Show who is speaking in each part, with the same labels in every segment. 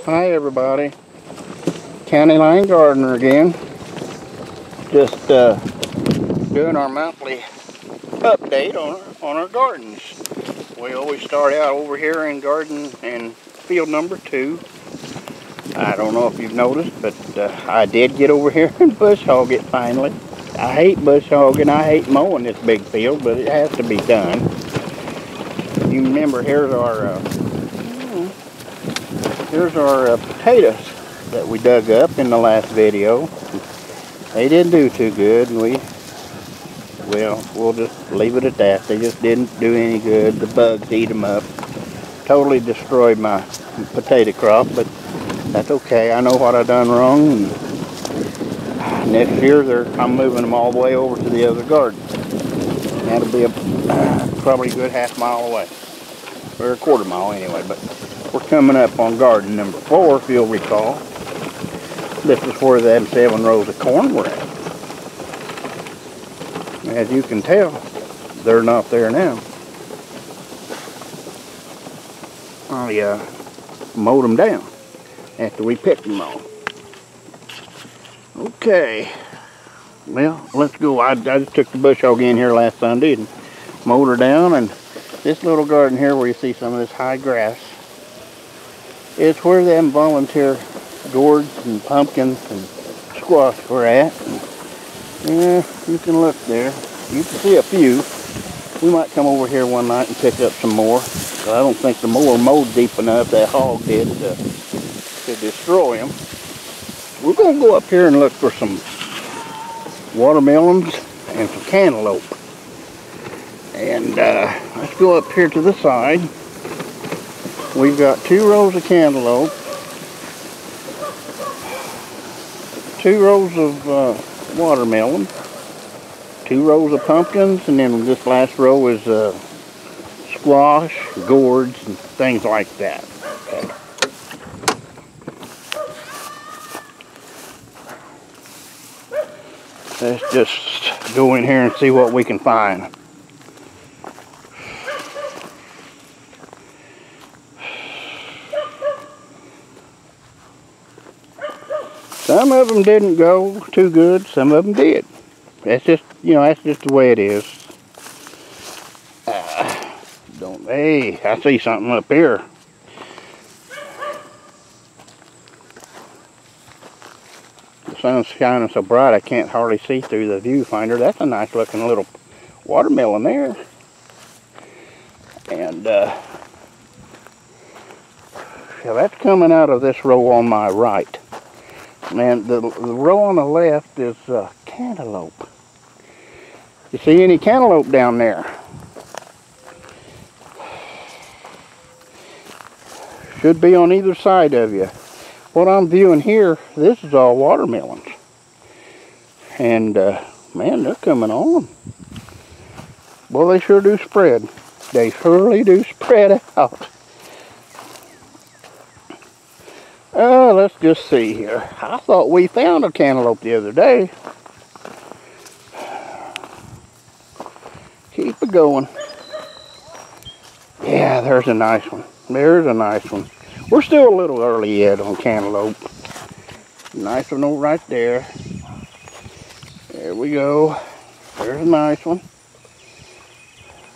Speaker 1: Hi everybody, County Line Gardener again. Just doing our monthly update on our gardens. We always start out over here in garden in field number 2. I don't know if you've noticed, but I did get over here and bush hog it finally. I hate bush hogging, I hate mowing this big field, but it has to be done. You remember, here's our potatoes that we dug up in the last video. They didn't do too good, and we'll just leave it at that. They just didn't do any good. The bugs eat them up. Totally destroyed my potato crop, but that's okay. I know what I done wrong. And next year I'm moving them all the way over to the other garden. That'll be probably a good half mile away, or a quarter mile anyway. But we're coming up on garden number 4, if you'll recall. This is where them 7 rows of corn were at. As you can tell, they're not there now. I mowed them down after we picked them all. Okay, well, let's go. I just took the bush hog in here last Sunday and mowed her down, and this little garden here where you see some of this high grass, it's where them volunteer gourds and pumpkins and squash were at. Yeah, you can look there. You can see a few. We might come over here one night and pick up some more. But I don't think the mower mowed deep enough, that hog did, to destroy them. We're going to go up here and look for some watermelons and some cantaloupe. And let's go up here to the side. We've got 2 rows of cantaloupe, 2 rows of watermelon, 2 rows of pumpkins, and then this last row is squash, gourds, and things like that. Okay. Let's just go in here and see what we can find. Some of them didn't go too good, some of them did. That's just, that's just the way it is. Hey, I see something up here. The sun's shining so bright I can't hardly see through the viewfinder. That's a nice looking little watermelon there. And yeah, that's coming out of this row on my right. Man, the row on the left is cantaloupe. You see any cantaloupe down there? Should be on either side of you. What I'm viewing here, this is all watermelons. And man, they're coming on. Well, they sure do spread. They surely do spread out. Let's just see here. I thought we found a cantaloupe the other day. Keep it going. Yeah, there's a nice one. There's a nice one. We're still a little early yet on cantaloupe. Nice one over right there. There we go. There's a nice one.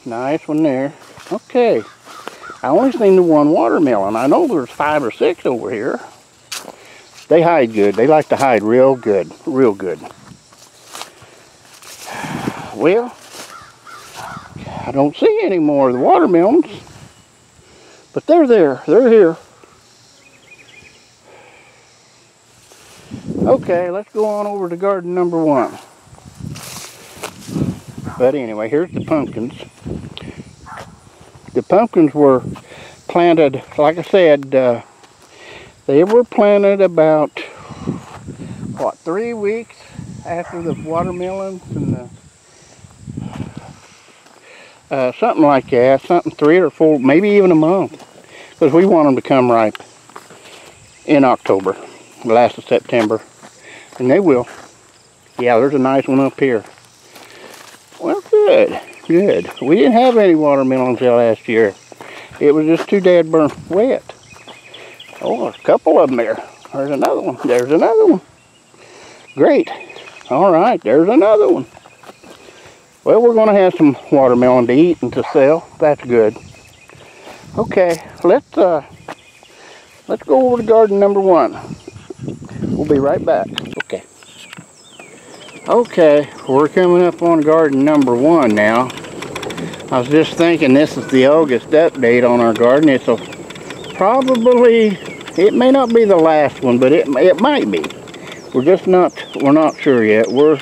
Speaker 1: Nice one there. Okay. I only seen the 1 watermelon. I know there's 5 or 6 over here. They hide good. They like to hide real good. Real good. Well, I don't see any more of the watermelons. But they're there. They're here. Okay, let's go on over to garden number 1. But anyway, here's the pumpkins. The pumpkins were planted, like I said, they were planted about, 3 weeks after the watermelons and something like that, 3 or 4, maybe even a month, because we want them to come ripe in October, the last of September, and they will. Yeah, there's a nice one up here. Well, good. We didn't have any watermelons there last year. It was just too dead burnt wet. Oh, there's a couple of them there. There's another one. There's another one. Great. All right, there's another one. Well, we're going to have some watermelon to eat and to sell. That's good. Okay, let's go over to garden number 1. We'll be right back. Okay. Okay, we're coming up on garden number 1 now. I was just thinking this is the August update on our garden. It's probably, it may not be the last one, but it might be. We're not sure yet. We're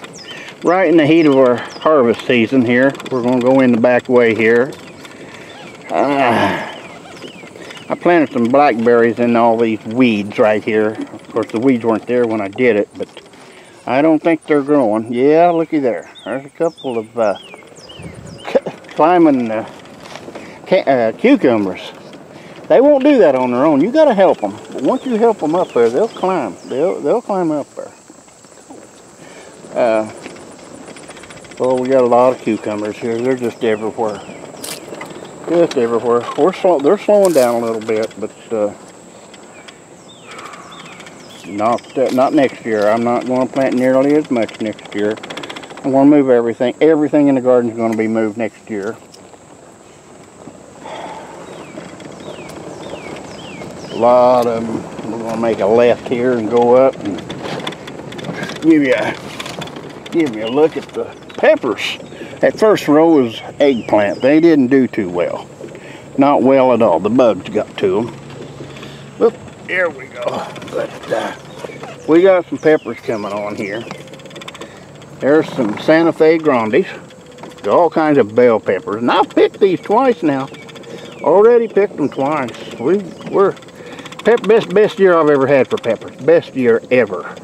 Speaker 1: right in the heat of our harvest season here. We're going to go in the back way here. I planted some blackberries in all these weeds right here. Of course, the weeds weren't there when I did it, but I don't think they're growing. Yeah, looky there. There's a couple of climbing cucumbers. They won't do that on their own. You got to help them. But once you help them up there, they'll climb. They'll climb up there. Well, we got a lot of cucumbers here. They're just everywhere. Just everywhere. They're slowing down a little bit, but not next year. I'm not going to plant nearly as much next year. I'm going to move everything. Everything in the garden is going to be moved next year. A lot of them. We're going to make a left here and go up and give you a look at the peppers. That first row was eggplant. They didn't do too well. Not well at all. The bugs got to them. Whoop, here we go. But we got some peppers coming on here. There's some Santa Fe Grandes. All kinds of bell peppers. And I've picked these twice now. Already picked them twice. We're best year I've ever had for peppers. Best year ever.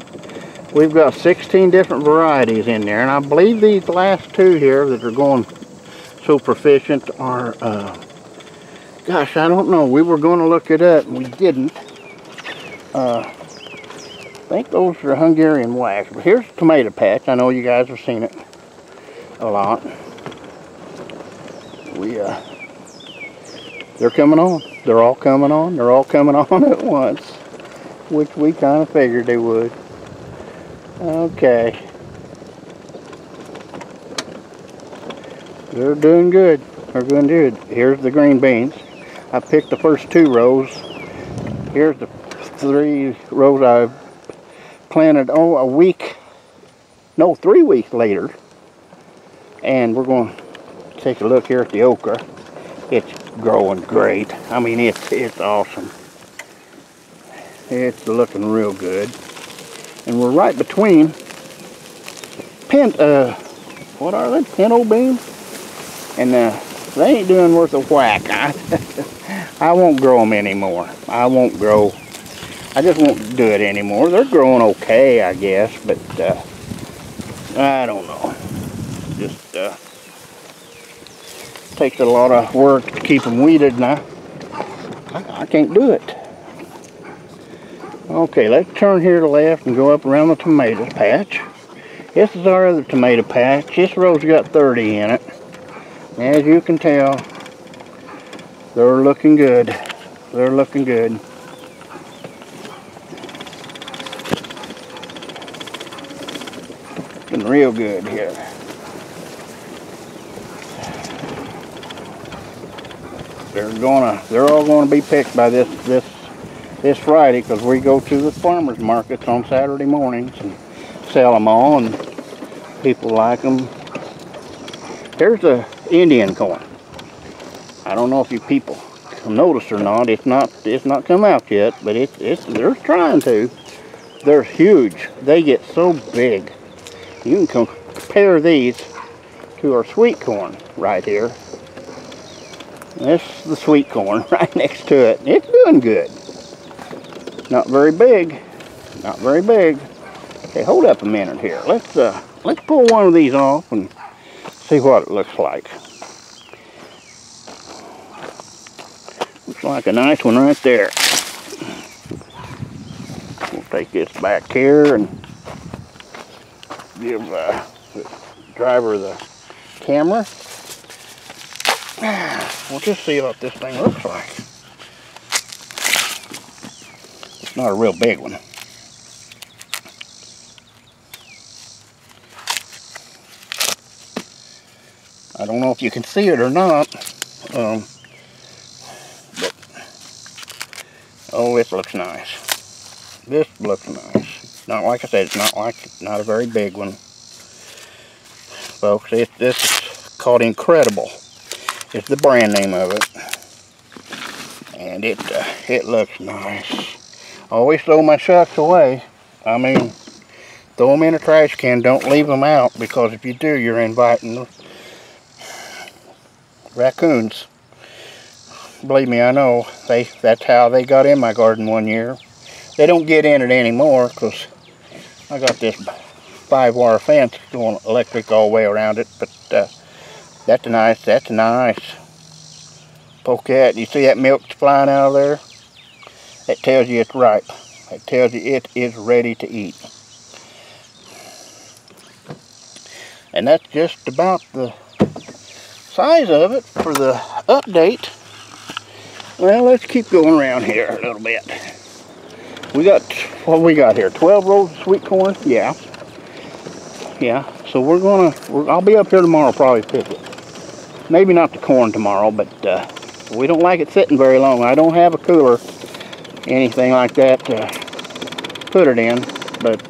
Speaker 1: We've got 16 different varieties in there, and I believe these last 2 here that are going so proficient are, gosh, I don't know. We were going to look it up, and we didn't. I think those are Hungarian wax. But here's a tomato patch. I know you guys have seen it a lot. They're coming on. They're all coming on. They're all coming on at once, which we kind of figured they would. Okay. They're doing good. They're doing good. Here's the green beans. I picked the first 2 rows. Here's the 3 rows I planted 3 weeks later. And we're going to take a look here at the okra. It's growing great. I mean, it's awesome. It's looking real good. And we're right between what are they? Pinto beans? And they ain't doing worth a whack. I won't grow them anymore. I just won't do it anymore. They're growing okay, I guess, but I don't know. Just takes a lot of work to keep them weeded now. I can't do it. Okay, let's turn here to the left and go up around the tomato patch. This is our other tomato patch. This row's got 30 in it. As you can tell, they're looking good. They're looking good. Looking real good here. They're all gonna be picked by this Friday, because we go to the farmers markets on Saturday mornings and sell them all, and people like them. Here's the Indian corn. I don't know if you people noticed or not. It's not come out yet, but they're trying to. They're huge. They get so big. You can compare these to our sweet corn right here. This is the sweet corn right next to it. It's doing good. Not very big. Not very big. Okay, hold up a minute here. Let's pull one of these off and see what it looks like. Looks like a nice one right there. We'll take this back here and give the driver the camera. We'll just see what this thing looks like. not a real big one. I don't know if you can see it or not, but oh, this looks nice. This looks nice. Not like I said, it's not a very big one, folks. This is called Incredible. It's the brand name of it, and it looks nice. Always throw my shucks away. I mean, throw them in a trash can. Don't leave them out, because if you do, you're inviting raccoons. Believe me, I know. That's how they got in my garden one year. They don't get in it anymore, because I got this 5-wire fence going electric all the way around it. But that's a nice pocket. You see that milk's flying out of there? That tells you it's ripe. That tells you it is ready to eat. And that's just about the size of it for the update. Well, let's keep going around here a little bit. We got, what we got here? 12 rows of sweet corn? Yeah. So I'll be up here tomorrow probably pick it. Maybe not the corn tomorrow, but we don't like it sitting very long. I don't have a cooler, anything like that to put it in. But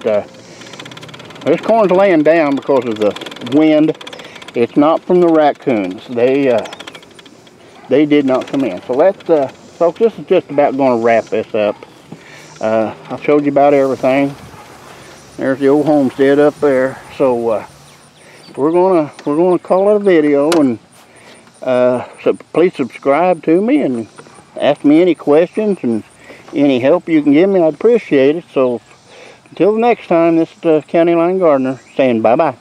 Speaker 1: this corn's laying down because of the wind. It's not from the raccoons. They did not come in. So let's, folks, this is just about going to wrap this up. I showed you about everything. There's the old homestead up there. So we're gonna call it a video, and so please subscribe to me and ask me any questions and any help you can give me. I'd appreciate it. So until the next time, this is the County Line Gardener saying bye-bye.